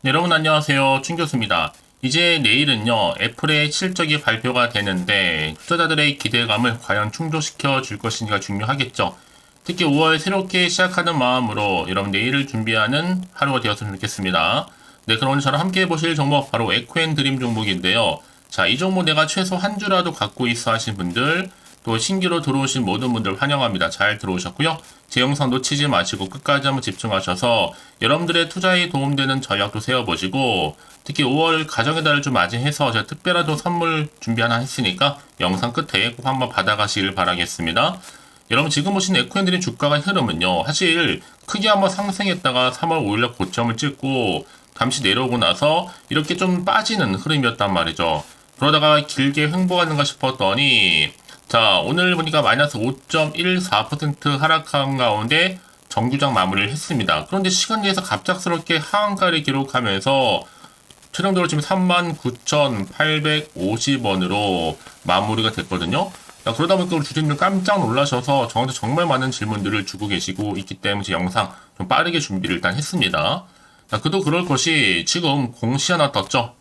네, 여러분 안녕하세요. 춘 교수입니다. 이제 내일은요, 애플의 실적이 발표가 되는데 투자자들의 기대감을 과연 충족시켜 줄 것인지가 중요하겠죠. 특히 5월 새롭게 시작하는 마음으로 여러분 내일을 준비하는 하루가 되었으면 좋겠습니다. 네, 그럼 오늘 저랑 함께 보실 종목 바로 에코앤드림 종목인데요. 자, 이 종목 내가 최소 한 주라도 갖고 있어 하신 분들, 또 신규로 들어오신 모든 분들 환영합니다. 잘 들어오셨고요. 제 영상 놓치지 마시고 끝까지 한번 집중하셔서 여러분들의 투자에 도움되는 전략도 세워보시고, 특히 5월 가정의 달을 좀 맞이해서 제가 특별한 또 선물 준비 하나 했으니까 영상 끝에 꼭 한번 받아가시길 바라겠습니다. 여러분 지금 보신 에코앤드림 주가가 흐름은요, 사실 크게 한번 상승했다가 3월 5일날 고점을 찍고 잠시 내려오고 나서 이렇게 좀 빠지는 흐름이었단 말이죠. 그러다가 길게 횡보하는가 싶었더니 자, 오늘 보니까 마이너스 5.14% 하락한 가운데 정규장 마무리를 했습니다. 그런데 시간 내에서 갑작스럽게 하한가를 기록하면서 최종적으로 지금 39,850원으로 마무리가 됐거든요. 자, 그러다 보니까 우리 주주님들 깜짝 놀라셔서 저한테 정말 많은 질문들을 주고 계시고 있기 때문에 제 영상 좀 빠르게 준비를 일단 했습니다. 자, 그도 그럴 것이 지금 공시 하나 떴죠.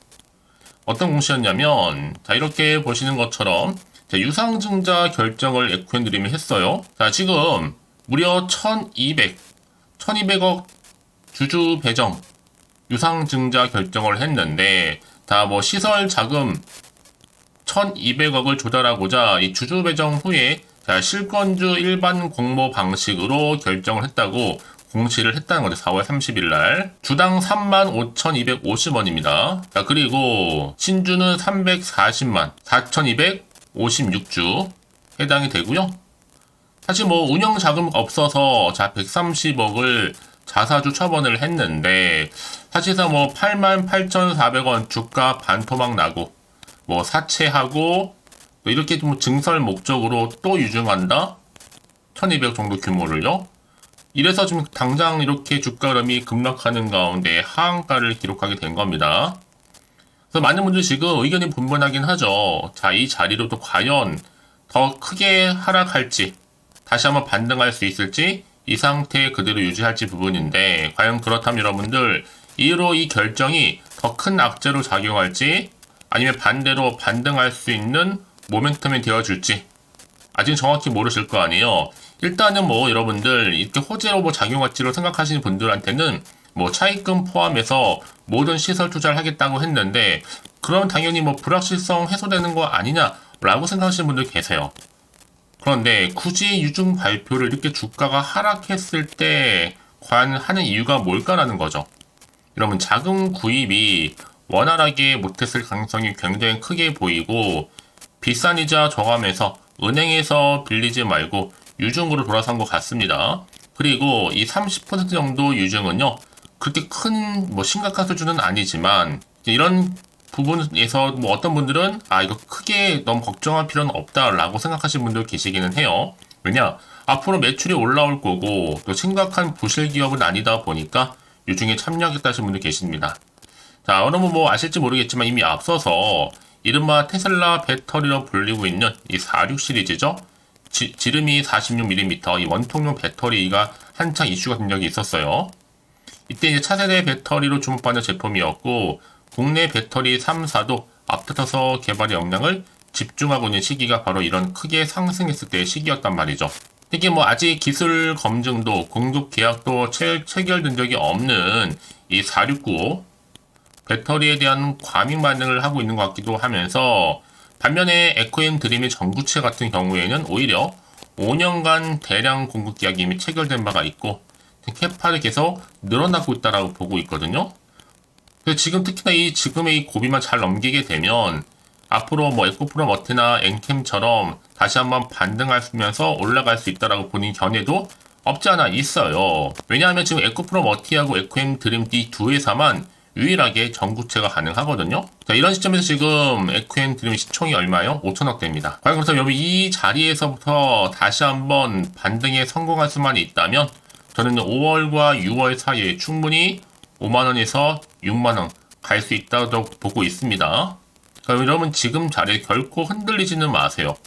어떤 공시였냐면, 자, 이렇게 보시는 것처럼 자, 유상증자 결정을 에코앤드림이 했어요. 자, 지금 무려 1200억 주주 배정 유상증자 결정을 했는데, 다 뭐 시설 자금 1200억을 조달하고자 이 주주 배정 후에 자, 실권주 일반 공모 방식으로 결정을 했다고 공시를 했다는 거죠. 4월 30일 날. 주당 35,250원입니다. 자, 그리고 신주는 340만 4,256주 해당이 되고요. 사실 뭐 운영 자금 없어서 자 130억을 자사주 처분을 했는데 사실상 뭐 88,400원 주가 반토막 나고 뭐 사채하고 또 이렇게 좀 증설 목적으로 또 유증한다 1,200 정도 규모를요. 이래서 지금 당장 이렇게 주가 흐름이 급락하는 가운데 하한가를 기록하게 된 겁니다. 그래서 많은 분들이 지금 의견이 분분하긴 하죠. 자, 이 자리로 또 과연 더 크게 하락할지, 다시 한번 반등할 수 있을지, 이 상태 그대로 유지할지 부분인데, 과연 그렇다면 여러분들, 이후로 이 결정이 더 큰 악재로 작용할지, 아니면 반대로 반등할 수 있는 모멘텀이 되어줄지, 아직 정확히 모르실 거 아니에요. 일단은 뭐 여러분들 이렇게 호재로 뭐 작용할지로 생각하시는 분들한테는 뭐 차입금 포함해서 모든 시설 투자를 하겠다고 했는데 그럼 당연히 뭐 불확실성 해소되는 거 아니냐라고 생각하시는 분들 계세요. 그런데 굳이 유증 발표를 이렇게 주가가 하락했을 때 과연 하는 이유가 뭘까라는 거죠. 여러분 자금 구입이 원활하게 못했을 가능성이 굉장히 크게 보이고 비싼 이자 저감해서 은행에서 빌리지 말고 유증으로 돌아선 것 같습니다. 그리고 이 30% 정도 유증은요, 그렇게 큰, 뭐, 심각한 수준은 아니지만, 이런 부분에서 뭐 어떤 분들은, 아, 이거 크게 너무 걱정할 필요는 없다라고 생각하시는 분들 계시기는 해요. 왜냐? 앞으로 매출이 올라올 거고, 또 심각한 부실 기업은 아니다 보니까 유증에 참여하겠다 하시는 분들 계십니다. 자, 여러분 뭐 아실지 모르겠지만 이미 앞서서, 이른바 테슬라 배터리로 불리고 있는 이 46 시리즈죠. 지름이 46mm 이 원통용 배터리가 한창 이슈가 된 적이 있었어요. 이때 이제 차세대 배터리로 주목받는 제품이었고 국내 배터리 3사도 앞다퉈서 개발의 역량을 집중하고 있는 시기가 바로 이런 크게 상승했을 때의 시기였단 말이죠. 특히 뭐 아직 기술 검증도 공급 계약도 체결된 적이 없는 이 4695 배터리에 대한 과민 반응을 하고 있는 것 같기도 하면서 반면에 에코앤드림의 전구체 같은 경우에는 오히려 5년간 대량 공급 계약이 이미 체결된 바가 있고 캐파를 계속 늘어나고 있다라고 보고 있거든요. 그래서 지금 특히나 지금의 이 고비만 잘 넘기게 되면 앞으로 뭐 에코프로 머티나 엔캠처럼 다시 한번 반등하면서 올라갈 수 있다라고 보는 견해도 없지 않아 있어요. 왜냐하면 지금 에코프로 머티하고 에코앤드림 이 두 회사만 유일하게 전구체가 가능하거든요. 자, 이런 시점에서 지금 에코앤드림 시총이 얼마요? 5천억대입니다. 과연 그렇다면 여러분 이 자리에서부터 다시 한번 반등에 성공할 수만 있다면 저는 5월과 6월 사이에 충분히 5만원에서 6만원 갈 수 있다고 보고 있습니다. 그러니까 여러분 지금 자리에 결코 흔들리지는 마세요.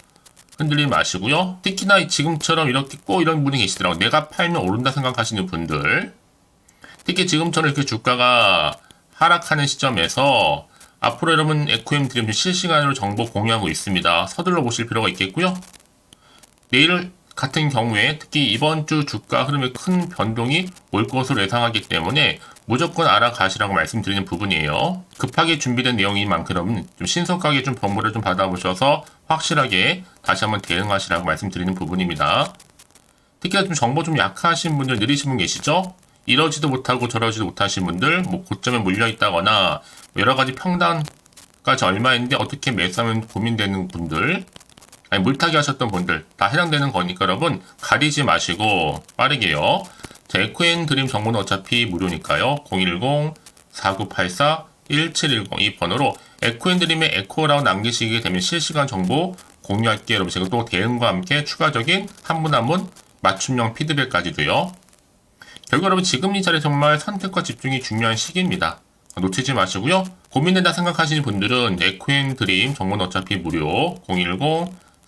흔들리지 마시고요. 특히나 지금처럼 이렇게 꼭 이런 분이 계시더라고요. 내가 팔면 오른다 생각하시는 분들. 특히 지금처럼 이렇게 주가가 하락하는 시점에서 앞으로 여러분 에코엠 드림 실시간으로 정보 공유하고 있습니다. 서둘러 보실 필요가 있겠고요. 내일 같은 경우에 특히 이번 주 주가 흐름에 큰 변동이 올 것으로 예상하기 때문에 무조건 알아가시라고 말씀드리는 부분이에요. 급하게 준비된 내용인 만큼 좀 신속하게 좀 정보를 좀 받아보셔서 확실하게 다시 한번 대응하시라고 말씀드리는 부분입니다. 특히나 좀 정보 좀 약하신 분들, 느리신 분 계시죠? 이러지도 못하고 저러지도 못하신 분들, 뭐 고점에 물려 있다거나 여러 가지 평단까지 얼마인데 어떻게 매수하면 고민되는 분들, 아니 물타기 하셨던 분들 다 해당되는 거니까 여러분 가리지 마시고 빠르게요. 자, 에코앤 드림 정보는 어차피 무료니까요. 010-4984-1710 이 번호로 에코앤 드림의 에코라고 남기시게 되면 실시간 정보 공유할게요. 여러분 제가 또 대응과 함께 추가적인 한 분 한 분 맞춤형 피드백까지도요. 결국 여러분 지금 이 자리 정말 선택과 집중이 중요한 시기입니다. 놓치지 마시고요. 고민된다 생각하시는 분들은 에코앤 드림 정보는 어차피 무료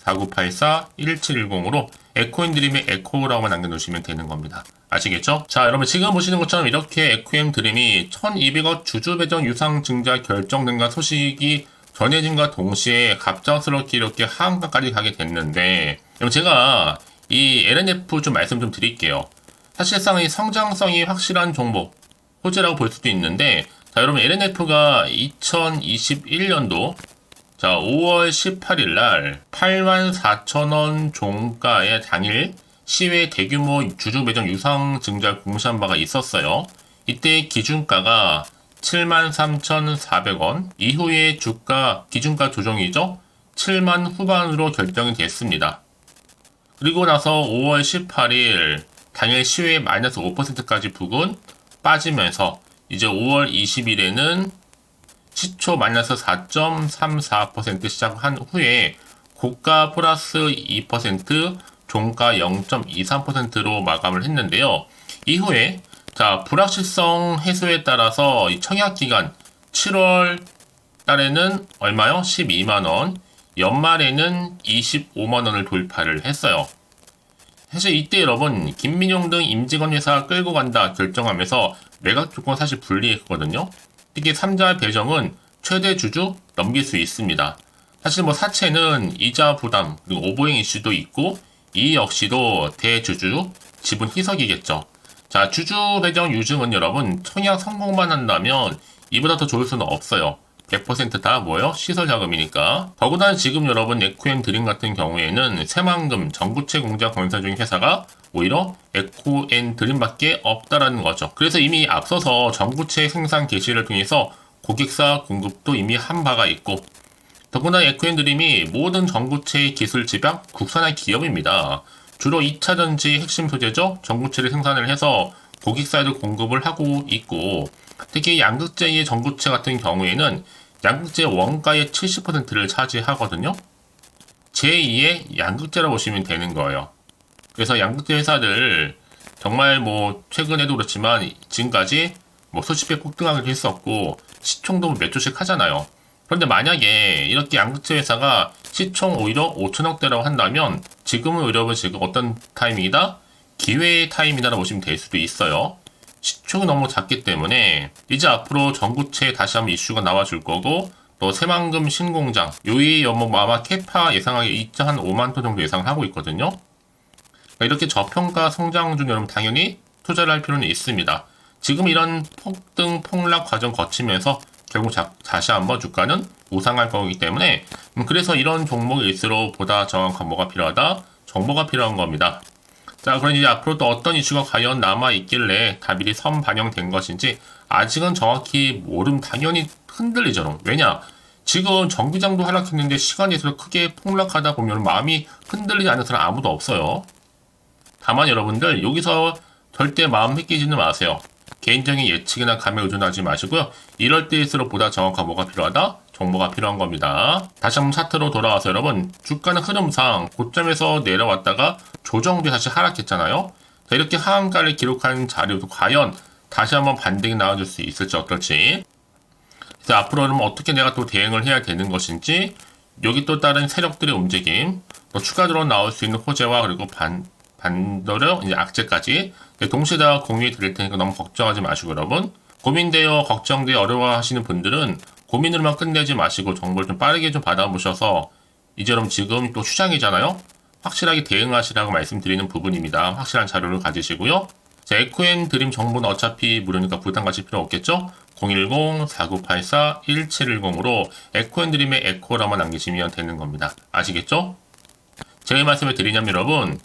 010-4984-1710으로 에코앤 드림의 에코라고만 남겨놓으시면 되는 겁니다. 아시겠죠? 자, 여러분 지금 보시는 것처럼 이렇게 에코앤 드림이 1200억 주주 배정 유상 증자 결정된가 소식이 전해진과 동시에 갑작스럽게 이렇게 하한가까지 가게 됐는데, 여러분 제가 이 LNF 좀 말씀 좀 드릴게요. 사실상 이 성장성이 확실한 종목 호재라고 볼 수도 있는데, 자, 여러분 LNF가 2021년도 자 5월 18일 날 84,000원 종가의 당일 시외 대규모 주주 매정 유상 증자를 공시한 바가 있었어요. 이때 기준가가 73,400원, 이후에 주가 기준가 조정이죠. 7만 후반으로 결정이 됐습니다. 그리고 나서 5월 18일 당일 시외 마이너스 5%까지 부근 빠지면서 이제 5월 20일에는 시초 마이너스 4.34% 시작한 후에 고가 플러스 2%, 종가 0.23%로 마감을 했는데요. 이후에 자 불확실성 해소에 따라서 이 청약 기간 7월 달에는 얼마요? 12만원, 연말에는 25만원을 돌파를 했어요. 사실 이때 여러분 김민용 등 임직원 회사 끌고 간다 결정하면서 매각 조건 사실 불리했거든요. 특히 3자 배정은 최대 주주 넘길 수 있습니다. 사실 뭐 사채는 이자 부담 그리고 오보행 이슈도 있고 이 역시도 대주주 지분 희석이겠죠. 자 주주 배정 유증은 여러분 청약 성공만 한다면 이보다 더 좋을 수는 없어요. 100% 다 뭐예요? 시설 자금이니까. 더구나 지금 여러분 에코앤 드림 같은 경우에는 새만금 전구체 공장 건설 중인 회사가 오히려 에코앤 드림밖에 없다라는 거죠. 그래서 이미 앞서서 전구체 생산 개시를 통해서 고객사 공급도 이미 한 바가 있고, 더구나 에코앤 드림이 모든 전구체 기술 집약 국산화 기업입니다. 주로 2차 전지 핵심 소재죠. 전구체를 생산을 해서 고객사에도 공급을 하고 있고, 특히 양극재의 전구체 같은 경우에는 양극재 원가의 70%를 차지하거든요. 제2의 양극재라고 보시면 되는 거예요. 그래서 양극재 회사들 정말 뭐 최근에도 그렇지만 지금까지 뭐 수십 배 폭등하기도 했었고 시총도 몇 조씩 하잖아요. 그런데 만약에 이렇게 양극재 회사가 시총 오히려 5천억대라고 한다면 지금은 여러분 지금 어떤 타이밍이다? 기회의 타임이다라고 보시면 될 수도 있어요. 시총이 너무 작기 때문에 이제 앞으로 전구체 다시 한번 이슈가 나와줄 거고, 또 새만금 신공장 요이 뭐 아마 캐파 예상하기 2.5만 톤 정도 예상을 하고 있거든요. 그러니까 이렇게 저평가 성장 중 여러분 당연히 투자를 할 필요는 있습니다. 지금 이런 폭등 폭락 과정 거치면서 결국 다시 한번 주가는 우상할 거기 때문에 그래서 이런 종목일수록 보다 정확한 뭐가 필요하다? 정보가 필요한 겁니다. 자, 그럼 이제 앞으로 또 어떤 이슈가 과연 남아있길래 다 미리 선반영된 것인지 아직은 정확히 모름 당연히 흔들리죠. 왜냐? 지금 전기장도 하락했는데 시간이 있어서 크게 폭락하다 보면 마음이 흔들리지 않는 사람 아무도 없어요. 다만 여러분들 여기서 절대 마음 헷기지는 마세요. 개인적인 예측이나 감에 의존하지 마시고요. 이럴 때일수록 보다 정확한 뭐가 필요하다? 정보가 필요한 겁니다. 다시 한번 차트로 돌아와서 여러분 주가는 흐름상 고점에서 내려왔다가 조정돼 다시 하락했잖아요. 자, 이렇게 하한가를 기록한 자료도 과연 다시 한번 반등이 나와줄 수 있을지 어떨지, 그래서 앞으로는 어떻게 내가 또 대응을 해야 되는 것인지, 여기 또 다른 세력들의 움직임, 또 추가적으로 나올 수 있는 호재와 그리고 반대로 이제 악재까지 동시에 다 공유해 드릴 테니까 너무 걱정하지 마시고 여러분 고민되어 걱정되어 어려워하시는 분들은 고민으로만 끝내지 마시고 정보를 좀 빠르게 좀 받아보셔서 이제 그럼 지금 또 휴장이잖아요. 확실하게 대응하시라고 말씀드리는 부분입니다. 확실한 자료를 가지시고요. 자, 에코앤 드림 정보는 어차피 무료니까 부담 가실 필요 없겠죠? 010-4984-1710으로 에코앤 드림의 에코라만 남기시면 되는 겁니다. 아시겠죠? 제가 이 말씀을 드리냐면 여러분,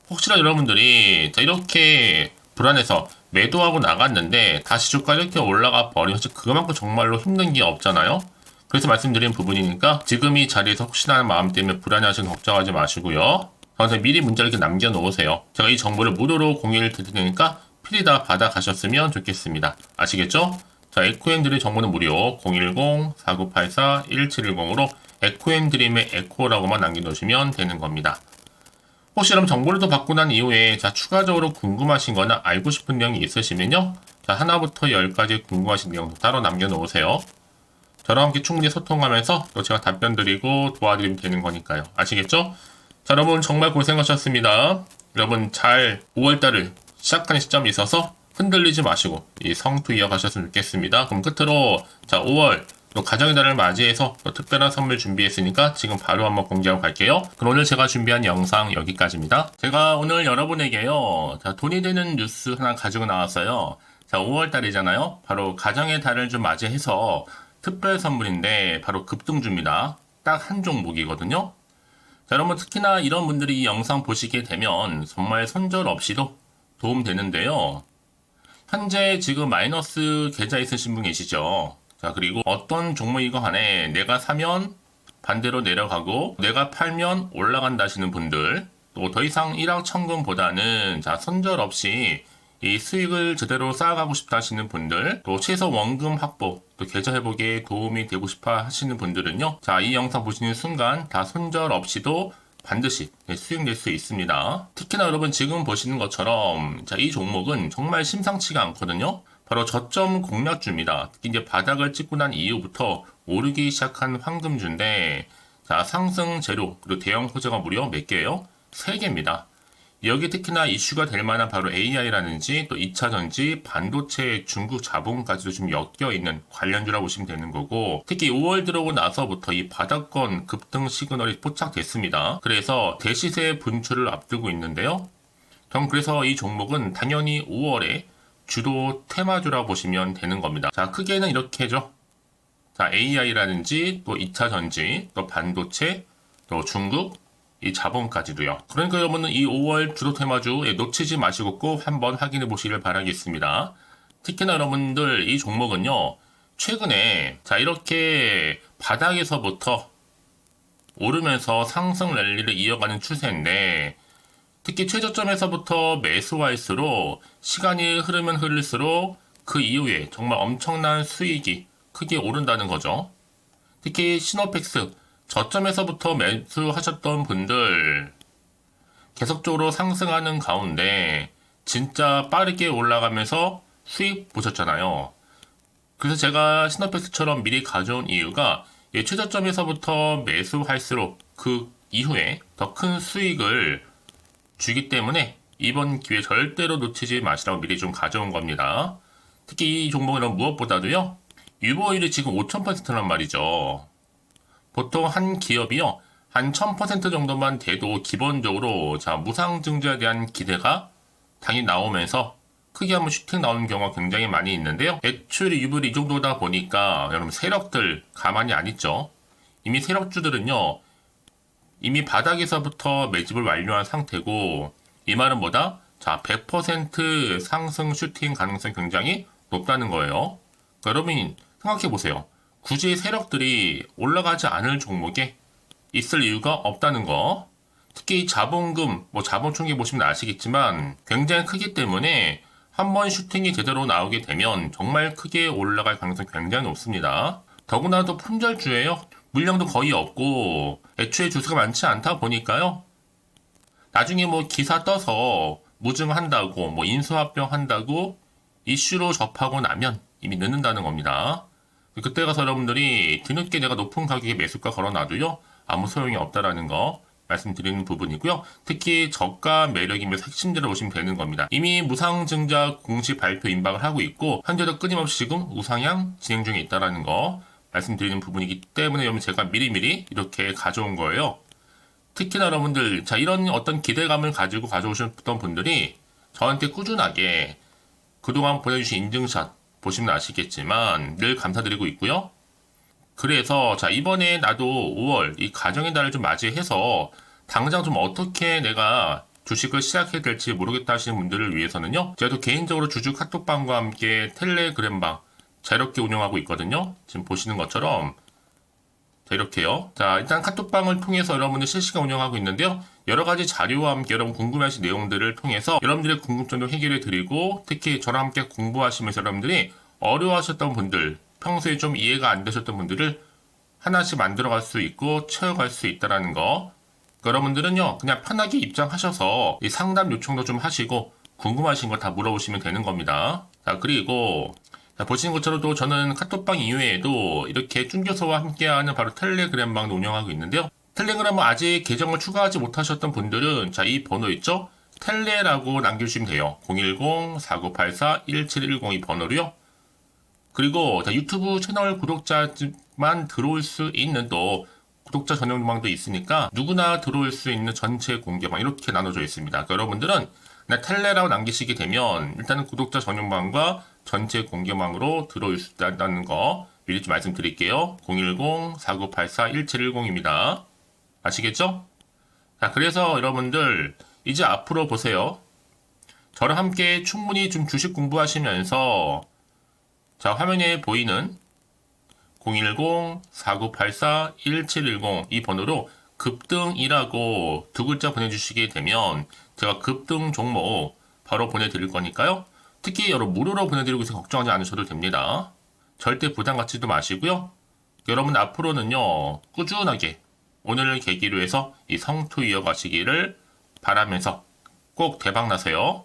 혹시나 여러분들이 자, 이렇게 불안해서 매도하고 나갔는데 다시 주가 이렇게 올라가 버리면 그만큼 정말로 힘든 게 없잖아요. 그래서 말씀드린 부분이니까 지금 이 자리에서 혹시나 마음 때문에 불안해하시는 걱정하지 마시고요. 저한테 미리 문자를 이렇게 남겨놓으세요. 제가 이 정보를 무료로 공유를 드리니까 필히 다 받아가셨으면 좋겠습니다. 아시겠죠? 자, 에코앤드림 정보는 무료 010-4984-1710으로 에코앤드림의 에코라고만 남겨놓으시면 되는 겁니다. 혹시 그럼 정보를 더 받고 난 이후에 자 추가적으로 궁금하신 거나 알고 싶은 내용이 있으시면요. 자 하나부터 10까지 궁금하신 내용 따로 남겨놓으세요. 저랑 함께 충분히 소통하면서 또 제가 답변 드리고 도와드리면 되는 거니까요. 아시겠죠? 자 여러분 정말 고생하셨습니다. 여러분 잘 5월달을 시작하는 시점이 있어서 흔들리지 마시고 이 성투 이어가셨으면 좋겠습니다. 그럼 끝으로 자 5월 또 가정의 달을 맞이해서 또 특별한 선물 준비했으니까 지금 바로 한번 공개하고 갈게요. 그럼 오늘 제가 준비한 영상 여기까지입니다. 제가 오늘 여러분에게요. 자, 돈이 되는 뉴스 하나 가지고 나왔어요. 자, 5월 달이잖아요. 바로 가정의 달을 좀 맞이해서 특별 선물인데 바로 급등주입니다. 딱 한 종목이거든요. 자, 여러분 특히나 이런 분들이 이 영상 보시게 되면 정말 손절 없이도 도움되는데요. 현재 지금 마이너스 계좌 있으신 분 계시죠? 자, 그리고 어떤 종목이건 간에 내가 사면 반대로 내려가고 내가 팔면 올라간다 하시는 분들 또 더 이상 일확천금보다는 자, 손절 없이 이 수익을 제대로 쌓아가고 싶다 하시는 분들 또 최소 원금 확보 또 계좌 회복에 도움이 되고 싶어 하시는 분들은요. 자, 이 영상 보시는 순간 다 손절 없이도 반드시 수익낼 수 있습니다. 특히나 여러분 지금 보시는 것처럼 자, 이 종목은 정말 심상치가 않거든요. 바로 저점 공략주입니다. 특히 이제 바닥을 찍고 난 이후부터 오르기 시작한 황금주인데 자 상승 재료 그리고 대형 호재가 무려 몇 개예요? 3개입니다. 여기 특히나 이슈가 될 만한 바로 AI라든지 또 2차전지, 반도체, 중국 자본까지도 좀 엮여있는 관련주라고 보시면 되는 거고 특히 5월 들어오고 나서부터 이 바닥권 급등 시그널이 포착됐습니다. 그래서 대시세 분출을 앞두고 있는데요. 전 그래서 이 종목은 당연히 5월에 주도 테마주라고 보시면 되는 겁니다. 자, 크게는 이렇게죠. 자, AI라든지 또 2차 전지, 또 반도체, 또 중국, 이 자본까지도요. 그러니까 여러분은 이 5월 주도 테마주 놓치지 마시고 꼭 한번 확인해 보시길 바라겠습니다. 특히나 여러분들 이 종목은요. 최근에 자 이렇게 바닥에서부터 오르면서 상승 랠리를 이어가는 추세인데 특히 최저점에서부터 매수할수록 시간이 흐르면 흐를수록 그 이후에 정말 엄청난 수익이 크게 오른다는 거죠. 특히 시노펙스 저점에서부터 매수하셨던 분들 계속적으로 상승하는 가운데 진짜 빠르게 올라가면서 수익 보셨잖아요. 그래서 제가 시노펙스처럼 미리 가져온 이유가 최저점에서부터 매수할수록 그 이후에 더 큰 수익을 주기 때문에 이번 기회 절대로 놓치지 마시라고 미리 좀 가져온 겁니다. 특히 이 종목은 무엇보다도요. 유보율이 지금 5000%란 말이죠. 보통 한 기업이요. 한 1000% 정도만 돼도 기본적으로 자 무상증자에 대한 기대가 당연히 나오면서 크게 한번 슈팅 나오는 경우가 굉장히 많이 있는데요. 매출 유보율이 이 정도다 보니까 여러분 세력들 가만히 안 있죠. 이미 세력주들은요. 이미 바닥에서부터 매집을 완료한 상태고 이 말은 뭐다? 자, 100% 상승 슈팅 가능성이 굉장히 높다는 거예요. 그러니까 여러분 생각해 보세요. 굳이 세력들이 올라가지 않을 종목에 있을 이유가 없다는 거. 특히 자본금, 자본 총계 보시면 아시겠지만 굉장히 크기 때문에 한번 슈팅이 제대로 나오게 되면 정말 크게 올라갈 가능성이 굉장히 높습니다. 더구나도 품절주예요. 물량도 거의 없고 애초에 주수가 많지 않다 보니까요. 나중에 기사 떠서 무증한다고 인수합병 한다고 이슈로 접하고 나면 이미 늦는다는 겁니다. 그때 가서 여러분들이 뒤늦게 내가 높은 가격에 매수가 걸어놔도요. 아무 소용이 없다라는 거 말씀드리는 부분이고요. 특히 저가 매력이면서 핵심들을 보시면 되는 겁니다. 이미 무상증자 공식 발표 임박을 하고 있고 현재도 끊임없이 지금 우상향 진행 중에 있다는 거 말씀드리는 부분이기 때문에 여러분 제가 미리미리 이렇게 가져온 거예요. 특히나 여러분들 자 이런 어떤 기대감을 가지고 가져오셨던 분들이 저한테 꾸준하게 그동안 보내주신 인증샷 보시면 아시겠지만 늘 감사드리고 있고요. 그래서 자 이번에 나도 5월 이 가정의 달을 좀 맞이해서 당장 좀 어떻게 내가 주식을 시작해야 될지 모르겠다 하시는 분들을 위해서는요. 제가 또 개인적으로 주주 카톡방과 함께 텔레그램방 자유롭게 운영하고 있거든요. 지금 보시는 것처럼 자 이렇게요. 자 일단 카톡방을 통해서 여러분들 실시간 운영하고 있는데요. 여러 가지 자료와 함께 여러분 궁금해하신 내용들을 통해서 여러분들의 궁금증도 해결해 드리고 특히 저랑 함께 공부하시면서 여러분들이 어려워하셨던 분들 평소에 좀 이해가 안 되셨던 분들을 하나씩 만들어갈 수 있고 채워갈 수 있다는 거. 여러분들은요 그냥 편하게 입장하셔서 이 상담 요청도 좀 하시고 궁금하신 거 다 물어보시면 되는 겁니다. 자 그리고 자, 보시는 것처럼 또 저는 카톡방 이외에도 이렇게 쭌교서와 함께하는 바로 텔레그램방도 운영하고 있는데요. 텔레그램은 아직 계정을 추가하지 못하셨던 분들은 자 이 번호 있죠? 텔레라고 남겨주시면 돼요. 010-4984-1710 이 번호로요. 그리고 자, 유튜브 채널 구독자만 들어올 수 있는 또 구독자 전용방도 있으니까 누구나 들어올 수 있는 전체 공개방 이렇게 나눠져 있습니다. 그러니까 여러분들은 그냥 텔레라고 남기시게 되면 일단은 구독자 전용방과 전체 공개방으로 들어올 수 있다는 거 미리 좀 말씀드릴게요. 010-4984-1710입니다. 아시겠죠? 자, 그래서 여러분들 이제 앞으로 보세요. 저랑 함께 충분히 좀 주식 공부하시면서 자, 화면에 보이는 010-4984-1710 이 번호로 급등이라고 두 글자 보내주시게 되면 제가 급등 종목 바로 보내드릴 거니까요. 특히 여러분 무료로 보내드리고 있어서 걱정하지 않으셔도 됩니다. 절대 부담 갖지도 마시고요. 여러분 앞으로는요. 꾸준하게 오늘을 계기로 해서 이 성투 이어가시기를 바라면서 꼭 대박 나세요.